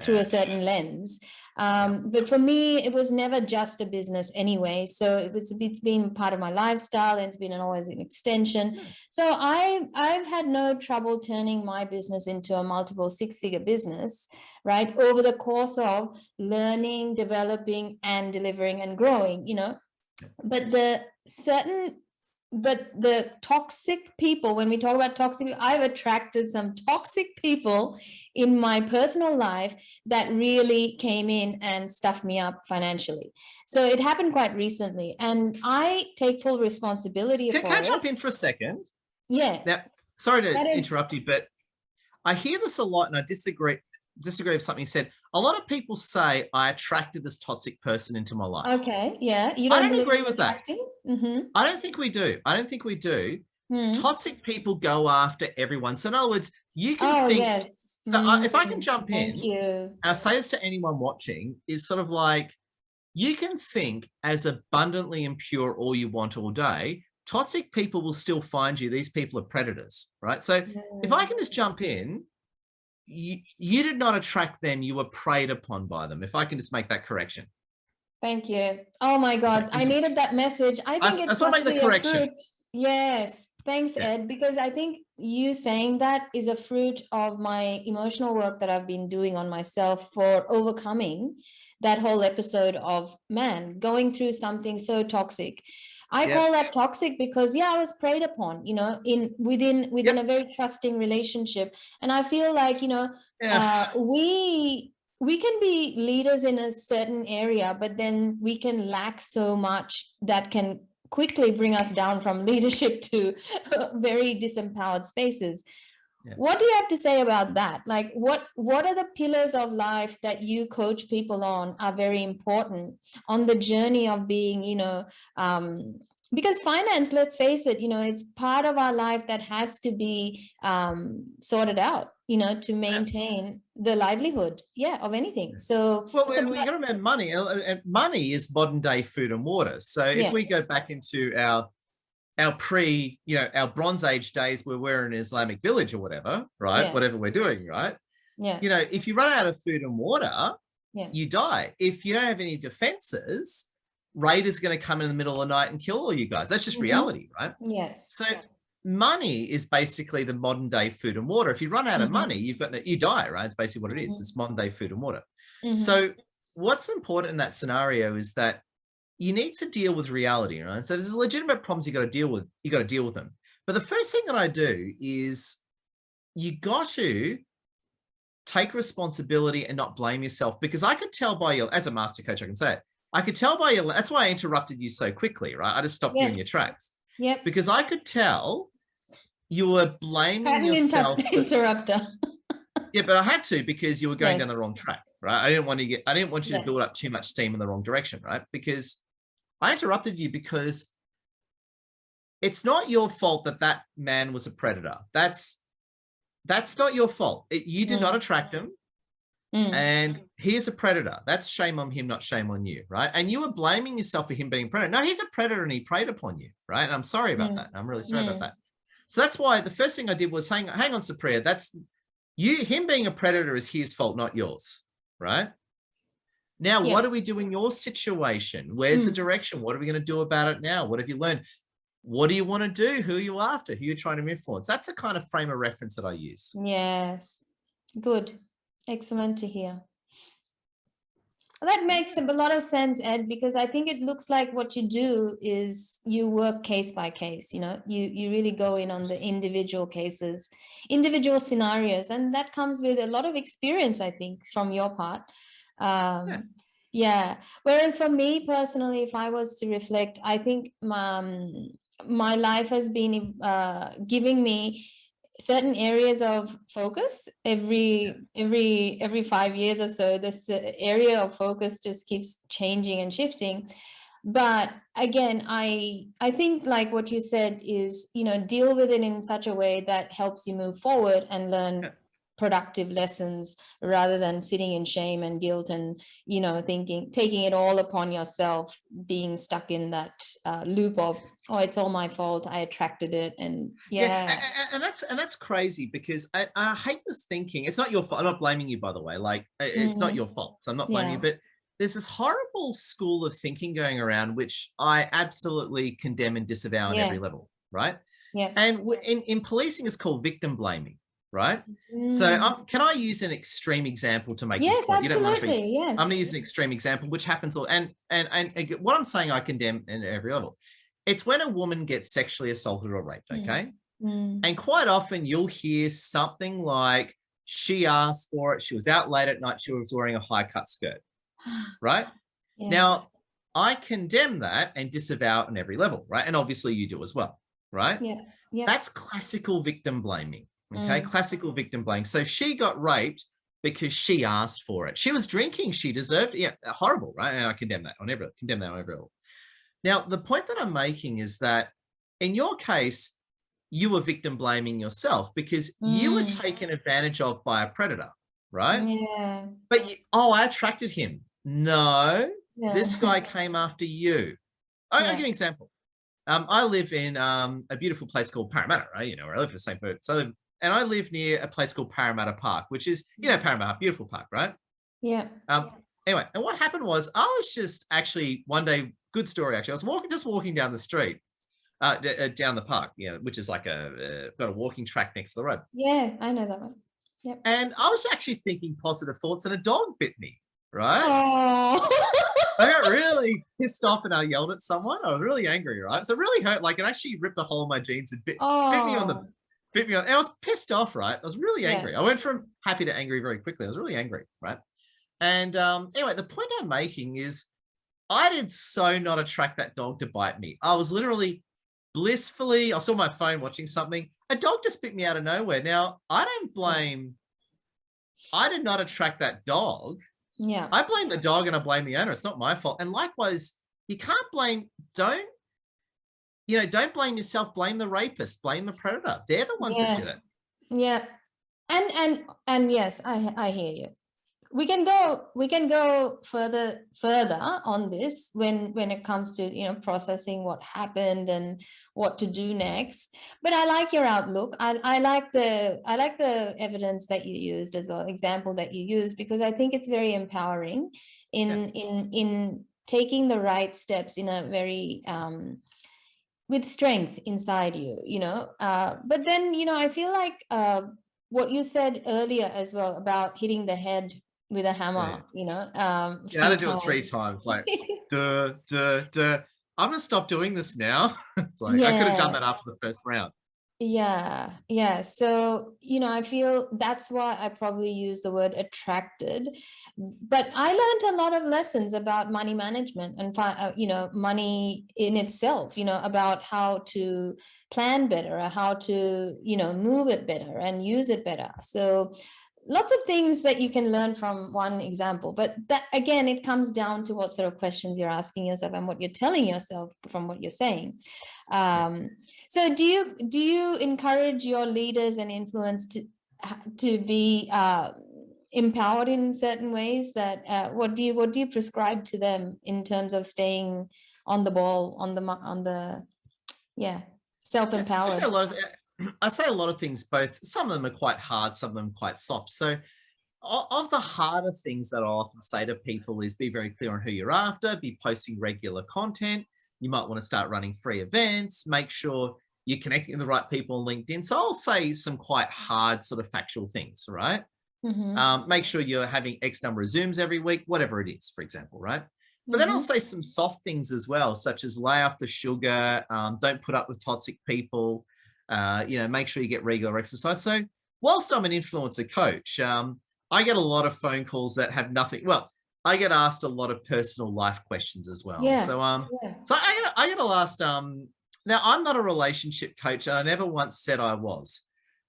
through a certain lens. But for me, it was never just a business anyway. So it's been part of my lifestyle, and it's been always an extension. So I've had no trouble turning my business into a multiple six-figure business, right? Over the course of learning, developing, and delivering and growing, you know. But the toxic people, when we talk about toxic, I've attracted some toxic people in my personal life that really came in and stuffed me up financially. So it happened quite recently, and I take full responsibility for it. Can I jump in for a second? Yeah. Now, sorry to interrupt you, but I hear this a lot, and I disagree with something you said. A lot of people say I attracted this toxic person into my life. Okay, yeah. I don't agree with that. I don't think we do. Toxic people go after everyone. So in other words, you can think. Yes. So if I can jump in, and I say this to anyone watching, is sort of like, you can think as abundantly and pure all you want all day. Toxic people will still find you. These people are predators, right? So if I can just jump in, you did not attract them. You were preyed upon by them. If I can just make that correction. Thank you. Oh my God. I needed that message. I think it's possibly a fruit. Yes. Thanks, Ed, because I think you saying that is a fruit of my emotional work that I've been doing on myself for overcoming that whole episode of, man, going through something so toxic. I call that toxic because, I was preyed upon, within a very trusting relationship. And I feel like, we can be leaders in a certain area, but then we can lack so much that can quickly bring us down from leadership to very disempowered spaces. What do you have to say about that? Like, what are the pillars of life that you coach people on are very important on the journey of being, because finance, let's face it, it's part of our life that has to be sorted out, to maintain the livelihood, of anything. So, well, we got to remember money. Money is modern day food and water. So if we go back into our Bronze Age days where we're in an Islamic village or whatever, right? Whatever we're doing, right? Yeah. If you run out of food and water, you die. If you don't have any defenses, raiders are going to come in the middle of the night and kill all you guys. That's just reality, right? Yes. So money is basically the modern day food and water. If you run out of money, you die, right? It's basically what it is. It's modern day food and water. So what's important in that scenario is that you need to deal with reality, right? So there's legitimate problems you got to deal with. You got to deal with them. But the first thing that I do is you got to take responsibility and not blame yourself, because I could tell by your, as a master coach, I can say it. I could tell by your, that's why I interrupted you so quickly, right? I just stopped you in your tracks. Yep. Because I could tell you were blaming yourself. Interrupter. Yeah, but I had to, because you were going down the wrong track, right? I didn't want you to build up too much steam in the wrong direction, right? Because I interrupted you because it's not your fault that man was a predator. That's not your fault. You did not attract him. And he is a predator. That's shame on him, not shame on you, right? And you were blaming yourself for him being a predator. No, he's a predator and he preyed upon you, right? And I'm sorry about that. I'm really sorry about that. So that's why the first thing I did was hang on, Supriya. That's him being a predator is his fault, not yours, right? Now, what do we do in your situation? Where's the direction? What are we going to do about it now? What have you learned? What do you want to do? Who are you after? Who are you trying to influence? That's the kind of frame of reference that I use. Yes. Good. Excellent to hear. That makes a lot of sense, Ed, because I think it looks like what you do is you work case by case, you really go in on the individual cases, individual scenarios, and that comes with a lot of experience, I think, from your part. Whereas for me personally, if I was to reflect, I think my life has been giving me certain areas of focus every 5 years or so. This area of focus just keeps changing and shifting. But again, I think like what you said is, deal with it in such a way that helps you move forward and learn productive lessons, rather than sitting in shame and guilt and taking it all upon yourself, being stuck in that loop of, oh, it's all my fault, I attracted it. And and that's crazy, because I hate this thinking. It's not your fault. I'm not blaming you, by the way. Like, it's not your fault, so I'm not blaming you. But there's this horrible school of thinking going around, which I absolutely condemn and disavow on every level, right? And in policing, it's called victim blaming. Right. So can I use an extreme example to make this point? Absolutely. Yes. I'm going to use an extreme example, which happens and what I'm saying, I condemn at every level. It's when a woman gets sexually assaulted or raped. Okay. And quite often you'll hear something like, she asked for it, she was out late at night, she was wearing a high cut skirt. Right. Now, I condemn that and disavow it on every level. Right. And obviously you do as well. Right. That's classical victim blaming. Okay, classical victim blaming. So she got raped because she asked for it. She was drinking. She deserved it. Yeah, horrible, right? And I condemn that on every level. Now, the point that I'm making is that in your case, you were victim blaming yourself because you were taken advantage of by a predator, right? Yeah. But I attracted him. No, this guy came after you. I'll give you an example. I live in a beautiful place called Parramatta, right? Where I live for the same food. So I live and I live near a place called Parramatta Park, which is, Parramatta, beautiful park, right? Yeah. Anyway, and what happened was I was just actually one day, good story actually, I was walking down the street, down the park, which is like got a walking track next to the road. Yeah, I know that one. Yep. And I was actually thinking positive thoughts, and a dog bit me, right? Oh. I got really pissed off and I yelled at someone. I was really angry, right? So it really hurt. Like, it actually ripped a hole in my jeans and bit me on. And I was pissed off, right? I was really angry. I went from happy to angry very quickly. I was really angry, right? And anyway, the point I'm making is I did so not attract that dog to bite me. I was literally blissfully, I saw my phone watching something. A dog just bit me out of nowhere. Now, I did not attract that dog. Yeah. I blame the dog and I blame the owner. It's not my fault. And likewise, you can't don't blame yourself, blame the rapist, blame the predator. They're the ones that do it. Yeah. And yes, I hear you. We can go further on this when it comes to processing what happened and what to do next. But I like your outlook. I like the evidence that you used as well, example that you used, because I think it's very empowering in taking the right steps in a very with strength inside you. But then I feel like what you said earlier as well about hitting the head with a hammer, I had to do it 3 times, like duh. I'm gonna stop doing this now. It's like I could have done that after the first round. Yeah. So I feel that's why I probably use the word attracted. But I learned a lot of lessons about money management and money in itself, about how to plan better, or how to move it better and use it better. So lots of things that you can learn from one example, but that again, it comes down to what sort of questions you're asking yourself and what you're telling yourself from what you're saying. So do you encourage your leaders and influence to be empowered in certain ways? That what do you prescribe to them in terms of staying on the ball, on the self-empowered? I say a lot of things, both some of them are quite hard, some of them quite soft. So of the harder things that I often say to people is be very clear on who you're after, be posting regular content. You might want to start running free events, make sure you're connecting with the right people on LinkedIn. So I'll say some quite hard sort of factual things, right? Mm-hmm. Make sure you're having X number of Zooms every week, whatever it is, for example, right? But then I'll say some soft things as well, such as lay off the sugar, don't put up with toxic people, make sure you get regular exercise. So whilst I'm an influencer coach, I get a lot of phone calls that have nothing. Well, I get asked a lot of personal life questions as well. So, so I get asked, now I'm not a relationship coach. And I never once said I was,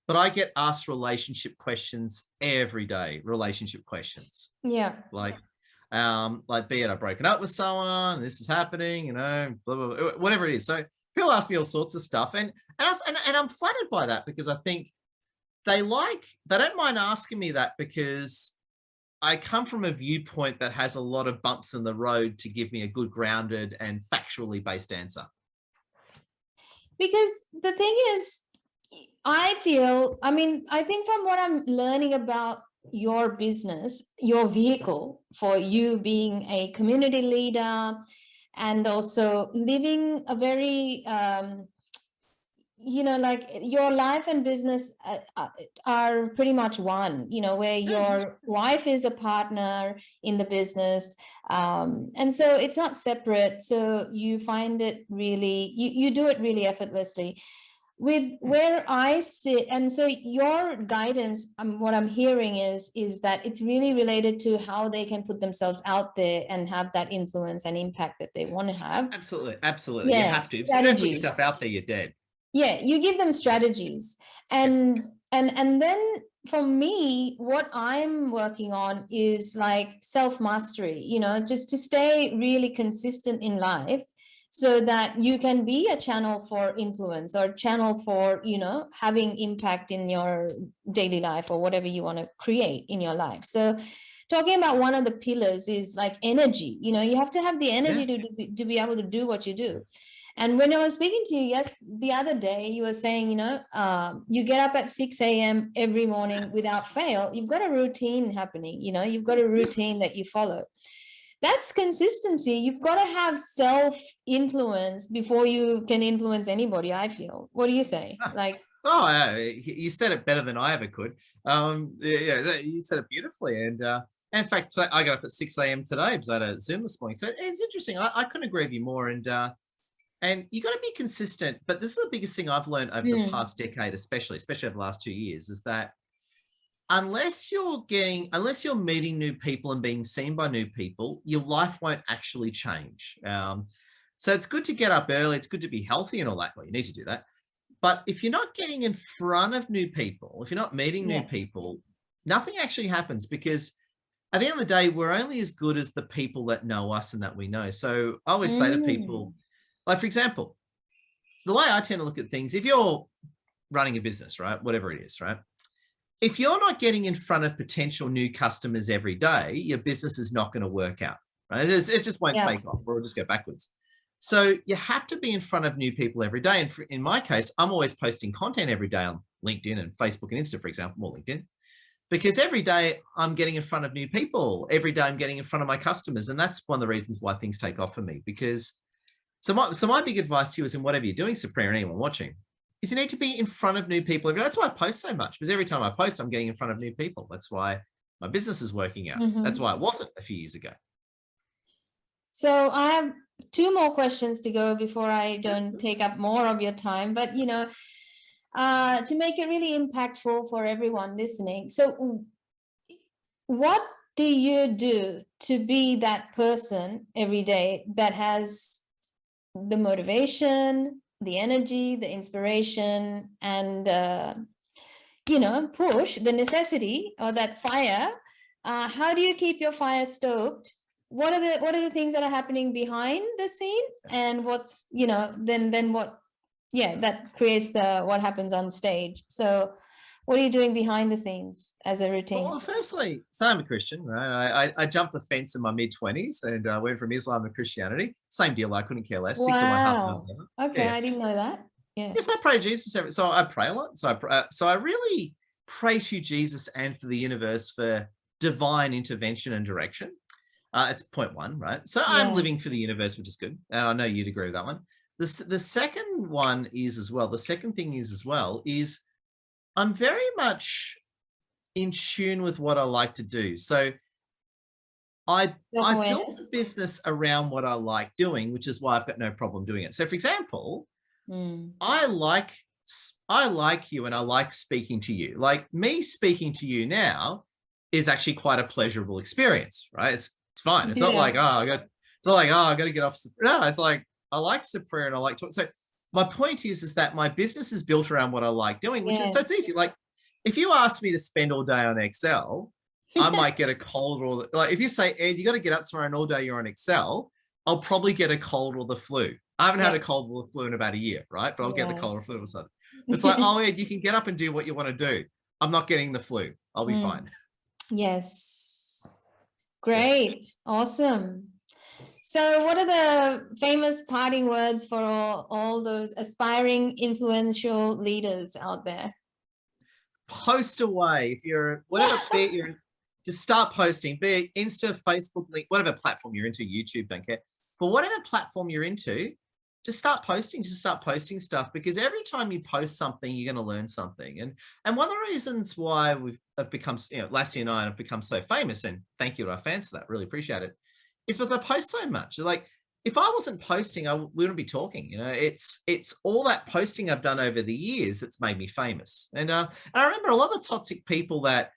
but I get asked relationship questions every day, relationship questions. Yeah. Like be it I've broken up with someone, this is happening, blah, blah, blah, whatever it is. So people ask me all sorts of stuff, and I'm flattered by that, because I think they don't mind asking me that, because I come from a viewpoint that has a lot of bumps in the road to give me a good grounded and factually based answer. Because the thing is, I think from what I'm learning about your business, your vehicle for you being a community leader, and also living a very, like your life and business are pretty much one, where your wife is a partner in the business. And so it's not separate. So you find it really, you do it really effortlessly. With where I sit, and so your guidance, what I'm hearing is that it's really related to how they can put themselves out there and have that influence and impact that they want to have. Absolutely. Yeah, you have to. If you don't put yourself out there, you're dead. Yeah, you give them strategies, and then for me, what I'm working on is like self-mastery, just to stay really consistent in life, so that you can be a channel for influence, or channel for, having impact in your daily life, or whatever you want to create in your life. So talking about one of the pillars is like energy, you have to have the energy to be able to do what you do. And when I was speaking to you, the other day, you were saying, you get up at 6 a.m. every morning without fail. You've got a routine happening, you've got a routine that you follow. That's consistency. You've got to have self-influence before you can influence anybody, I feel. What do you say? You said it better than I ever could. You said it beautifully. And in fact, I got up at 6 a.m. today because I had a Zoom this morning. So it's interesting. I couldn't agree with you more. And you got to be consistent. But this is the biggest thing I've learned over the past decade, especially over the last 2 years, is that unless you're meeting new people and being seen by new people, your life won't actually change. So it's good to get up early. It's good to be healthy and all that. Well, you need to do that. But if you're not getting in front of new people, if you're not meeting new people, nothing actually happens, because at the end of the day, we're only as good as the people that know us and that we know. So I always say to people, like, for example, the way I tend to look at things, if you're running a business, right, whatever it is, right, if you're not getting in front of potential new customers every day, your business is not going to work out, right? It just won't take off, or it'll just go backwards. So you have to be in front of new people every day. And in my case, I'm always posting content every day on LinkedIn and Facebook and Insta, for example, more LinkedIn, because every day I'm getting in front of new people. Every day I'm getting in front of my customers. And that's one of the reasons why things take off for me. Because so my big advice to you is, in whatever you're doing, Supriya, and anyone watching, is you need to be in front of new people. That's why I post so much, because every time I post, I'm getting in front of new people. That's why my business is working out. That's why it wasn't a few years ago. So I have 2 more questions to go before I don't take up more of your time. But, to make it really impactful for everyone listening. So what do you do to be that person every day that has the motivation, the energy, the inspiration, and, push, the necessity, or that fire? How do you keep your fire stoked? What are the things that are happening behind the scene, and what's, then what, that creates what happens on stage? So what are you doing behind the scenes as a routine? Well, firstly, so I'm a Christian, right? I jumped the fence in my mid-20s and I went from Islam to Christianity. Same deal. I couldn't care less. 6.5 months. Okay, I didn't know that. Yeah. Yes, I pray to Jesus. So I pray a lot. So I really pray to Jesus and for the universe for divine intervention and direction. It's point 1, right? So I'm living for the universe, which is good. And I know you'd agree with that one. The second one is as well. The second thing is as well is I'm very much in tune with what I like to do. So I built the business around what I like doing, which is why I've got no problem doing it. So, for example, I like you and I like speaking to you. Like, me speaking to you now is actually quite a pleasurable experience, right? It's fine. It's not like, I got to get off. No, it's like, I like Supriya and I like talking. So my point is that my business is built around what I like doing, which is, so it's easy. Like, if you ask me to spend all day on Excel, I might get a cold, or like, if you say, Ed, you got to get up tomorrow and all day you're on Excel, I'll probably get a cold or the flu. I haven't had a cold or the flu in about a year, right? But I'll get the cold or flu all of a sudden. It's like, oh, Ed, you can get up and do what you want to do. I'm not getting the flu. I'll be fine. Yes. Great. Awesome. So what are the famous parting words for all those aspiring influential leaders out there? Post away. If you're whatever bit you're in, just start posting, be it Insta, Facebook, whatever platform you're into, YouTube, don't care. But whatever platform you're into, just start posting stuff, because every time you post something, you're going to learn something. And one of the reasons why have become, Lassie and I have become so famous, and thank you to our fans for that, really appreciate it, is because I post so much. Like, if I wasn't posting, we wouldn't be talking. It's all that posting I've done over the years that's made me famous. And I remember a lot of the toxic people that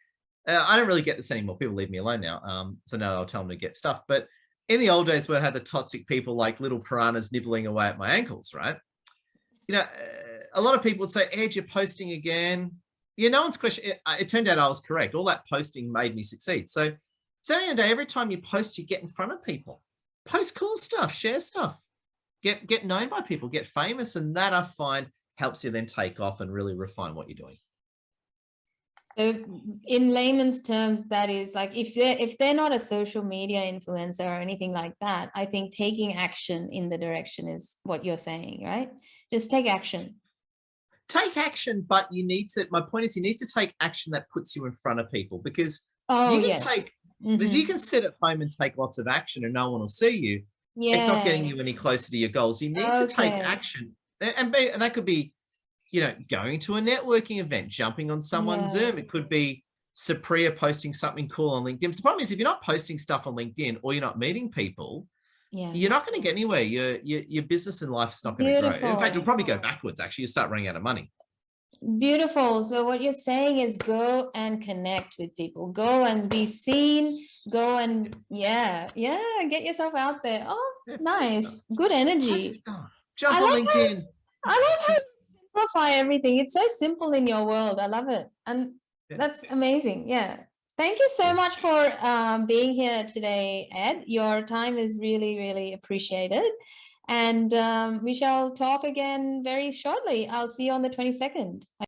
I don't really get this anymore. People leave me alone now. So now I'll tell them to get stuff. But in the old days, where I had the toxic people like little piranhas nibbling away at my ankles, right? A lot of people would say, Ed, you're posting again. No one's question. It turned out I was correct. All that posting made me succeed. So at the end of the day, every time you post, you get in front of people. Post cool stuff, share stuff, get known by people, get famous, and that I find helps you then take off and really refine what you're doing. So in layman's terms, that is like, if they're not a social media influencer or anything like that, I think taking action in the direction is what you're saying, right? Just take action. Take action, but my point is, you need to take action that puts you in front of people, because because you can sit at home and take lots of action and no one will see you. Yeah. It's not getting you any closer to your goals. You need to take action. And that could be, going to a networking event, jumping on someone's Zoom. It could be Supriya posting something cool on LinkedIn. So the problem is, if you're not posting stuff on LinkedIn or you're not meeting people, you're not going to get anywhere. Your business and life is not going to grow. In fact, it'll probably go backwards. Actually, you start running out of money. Beautiful. So what you're saying is go and connect with people. Go and be seen. Go and get yourself out there. Oh, nice. Good energy. Jump on LinkedIn. I love how you simplify everything. It's so simple in your world. I love it. And that's amazing. Yeah. Thank you so much for being here today, Ed. Your time is really, really appreciated. And we shall talk again very shortly. I'll see you on the 22nd.